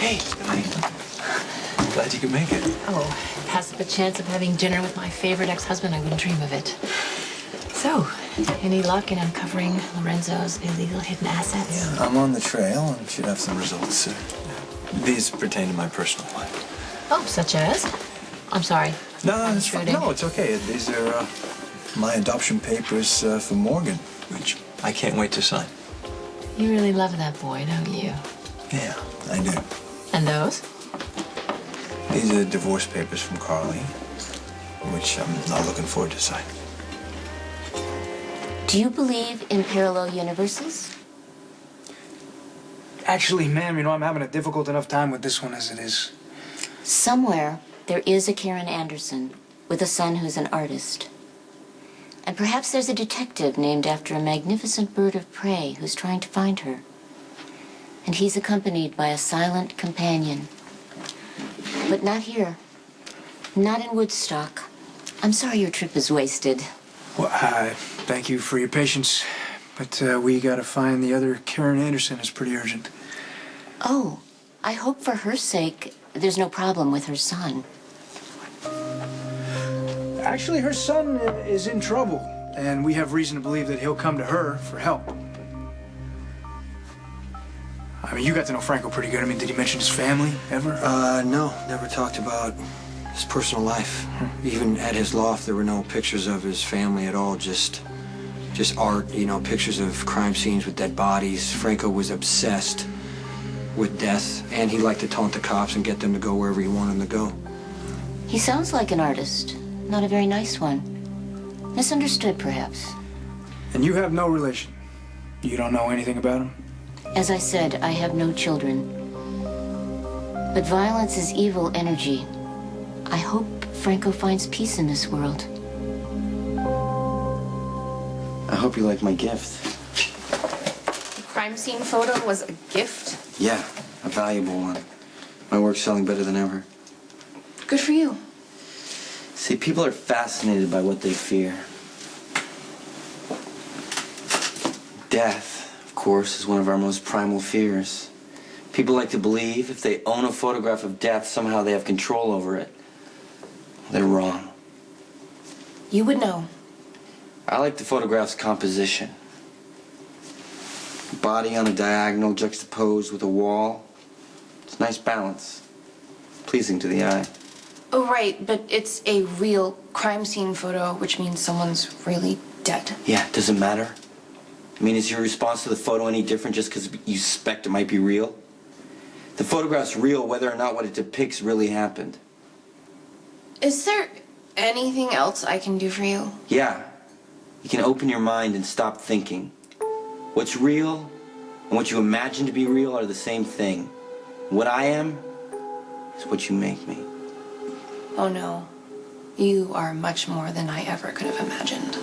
Hey, honey. Glad you could make it. Oh, pass up a chance of having dinner with my favorite ex-husband, I wouldn't dream of it. So, any luck in uncovering Lorenzo's illegal hidden assets? Yeah, I'm on the trail and should have some results soon. These pertain to my personal life. Oh, such as? I'm sorry. No, it's fine. No, it's okay. These are my adoption papers for Morgan, which I can't wait to sign. You really love that boy, don't you? Yeah, I do. And those? These are divorce papers from Carly, which I'm not looking forward to signing. Do you believe in parallel universes? Actually, ma'am, you know, I'm having a difficult enough time with this one as it is. Somewhere, there is a Karen Anderson with a son who's an artist. And perhaps there's a detective named after a magnificent bird of prey who's trying to find her. And he's accompanied by a silent companion. But not here. Not in Woodstock. I'm sorry your trip is wasted. Well, thank you for your patience. But we gotta find the other Karen Anderson. It's pretty urgent. Oh, I hope for her sake there's no problem with her son. Actually, her son is in trouble, and we have reason to believe that he'll come to her for help. I mean, you got to know Franco pretty good. I mean, did he mention his family ever? No, never talked about his personal life. Even at his loft, there were no pictures of his family at all, just art, you know, pictures of crime scenes with dead bodies. Franco was obsessed with death, and he liked to taunt the cops and get them to go wherever he wanted them to go. He sounds like an artist. Not a very nice one. Misunderstood, perhaps. And you have no relation? You don't know anything about him? As I said, I have no children. But violence is evil energy. I hope Franco finds peace in this world. I hope you like my gift. The crime scene photo was a gift? Yeah, a valuable one. My work's selling better than ever. Good for you. See, people are fascinated by what they fear. Death, of course, is one of our most primal fears. People like to believe if they own a photograph of death, somehow they have control over it. They're wrong. You would know. I like the photograph's composition. Body on a diagonal juxtaposed with a wall. It's a nice balance. Pleasing to the eye. Oh, right, but it's a real crime scene photo, which means someone's really dead. Yeah, does it matter? I mean, is your response to the photo any different just because you suspect it might be real? The photograph's real whether or not what it depicts really happened. Is there anything else I can do for you? Yeah. You can open your mind and stop thinking. What's real and what you imagine to be real are the same thing. What I am is what you make me. Oh, no. You are much more than I ever could have imagined.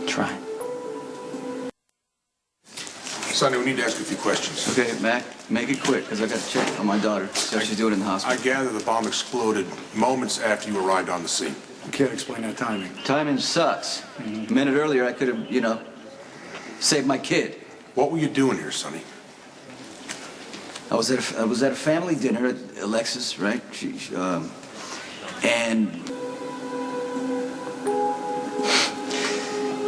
Try. Sonny, we need to ask you a few questions. Okay, Mac, make it quick, because I got to check on my daughter. See how she's doing in the hospital. I gather the bomb exploded moments after you arrived on the scene. You can't explain that timing. Timing sucks. A minute earlier, I could have, you know, saved my kid. What were you doing here, Sonny? I was at a family dinner at Alexis, right? And...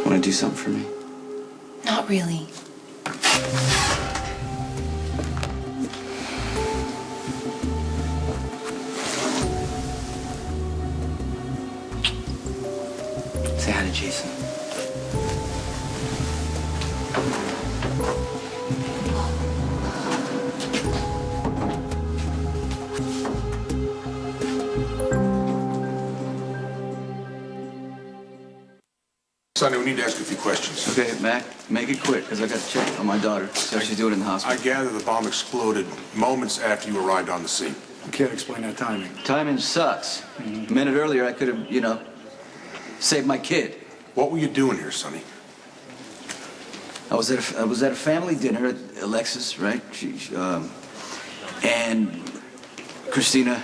Want to do something for me? Not really. Say hi to Jason. Sonny, we need to ask you a few questions. Okay, Mac, make it quick, because I got to check on my daughter. See how she's doing in the hospital. I gather the bomb exploded moments after you arrived on the scene. You can't explain that timing. Timing sucks. A minute earlier, I could have, you know, saved my kid. What were you doing here, Sonny? I was at a family dinner at Alexis, right? And Christina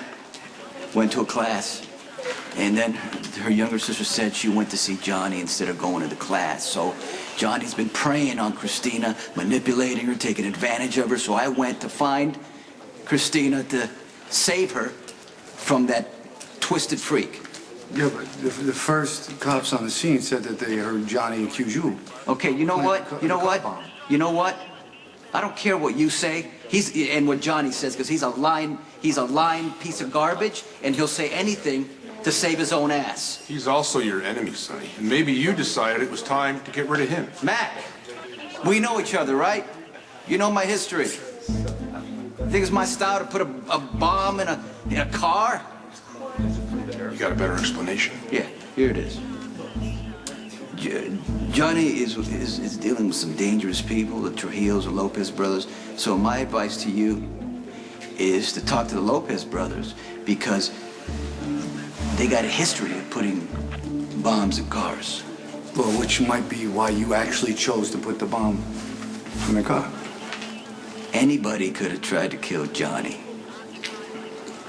went to a class, and then her younger sister said she went to see Johnny instead of going to the class. So Johnny's been preying on Christina, manipulating her, taking advantage of her. So I went to find Christina to save her from that twisted freak. Yeah, but the first cops on the scene said that they heard Johnny accuse you. Okay, you know what? You know what? You know what? I don't care what you say. And what Johnny says, because he's a lying piece of garbage, and he'll say anything to save his own ass. He's also your enemy, Sonny. And maybe you decided it was time to get rid of him. Mac, we know each other, right? You know my history. Think it's my style to put a bomb in a car? You got a better explanation? Yeah, here it is. Johnny is dealing with some dangerous people, the Trujillos, the Lopez brothers. So my advice to you is to talk to the Lopez brothers, because they got a history of putting bombs in cars. Well, which might be why you actually chose to put the bomb in the car. Anybody could have tried to kill Johnny.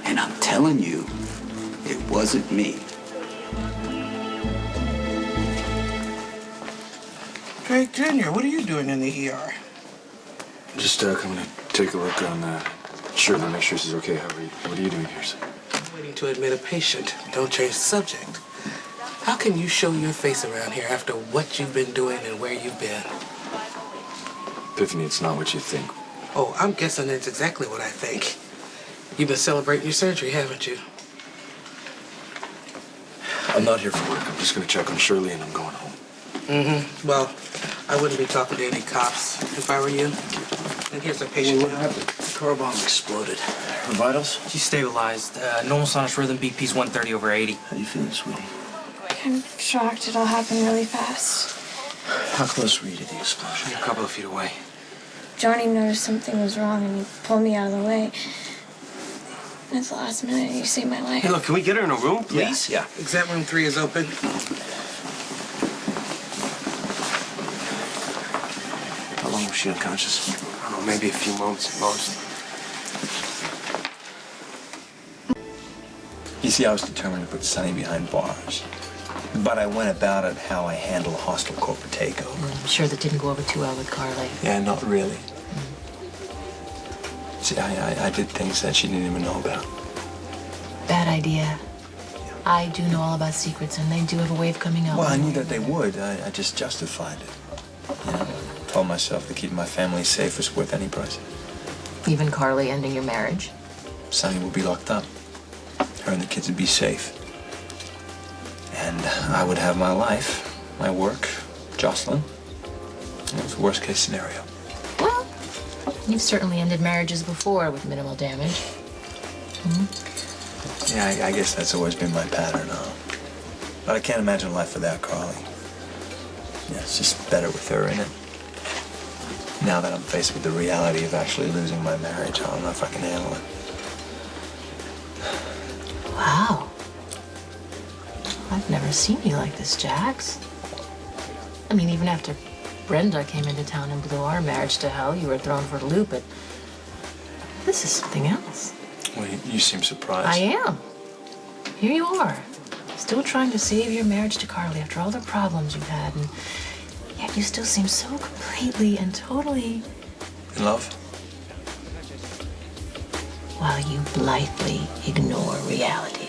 And I'm telling you, it wasn't me. Hey, Junior, what are you doing in the ER? Just coming to take a look on Shirley, make sure she's okay. What are you doing here, sir? Waiting to admit a patient. Don't change the subject. How can you show your face around here after what you've been doing and where you've been? Epiphany, it's not what you think. Oh, I'm guessing it's exactly what I think. You've been celebrating your surgery, haven't you? I'm not here for work. I'm just going to check on Shirley and I'm going home. Mm-hmm. Well, I wouldn't be talking to any cops if I were you. And here's a patient. What happened? The car bomb exploded. Her vitals? She's stabilized. Normal sinus rhythm, BP's 130/80. How you feeling, sweetie? I'm shocked it all happened really fast. How close were you to the explosion? A couple of feet away. Johnny noticed something was wrong and he pulled me out of the way. And at the last minute, he saved my life. Hey, look, can we get her in a room, please? Yeah. Exam room 3 is open. How long was she unconscious? I don't know, maybe a few moments at most. You see, I was determined to put Sonny behind bars. But I went about it how I handle a hostile corporate takeover. I'm sure that didn't go over too well with Carly. Yeah, not really. See, I did things that she didn't even know about. Bad idea. I do know all about secrets, and they do have a way of coming out. Well, I knew that they would. I just justified it. You know, told myself that keeping my family safe was worth any price. Even Carly ending your marriage. Sonny would be locked up. Her and the kids would be safe. And I would have my life, my work, Jocelyn. It was the worst case scenario. Well, you've certainly ended marriages before with minimal damage. Yeah, I guess that's always been my pattern, huh? But I can't imagine life without Carly. Yeah, it's just better with her in it. Now that I'm faced with the reality of actually losing my marriage, I don't know if I can handle it. Wow. I've never seen you like this, Jax. I mean, even after Brenda came into town and blew our marriage to hell, you were thrown for a loop, but this is something else. Well, you seem surprised. I am. Here you are, still trying to save your marriage to Carly after all the problems you've had, and yet you still seem so completely and totally... In love? While you blithely ignore reality.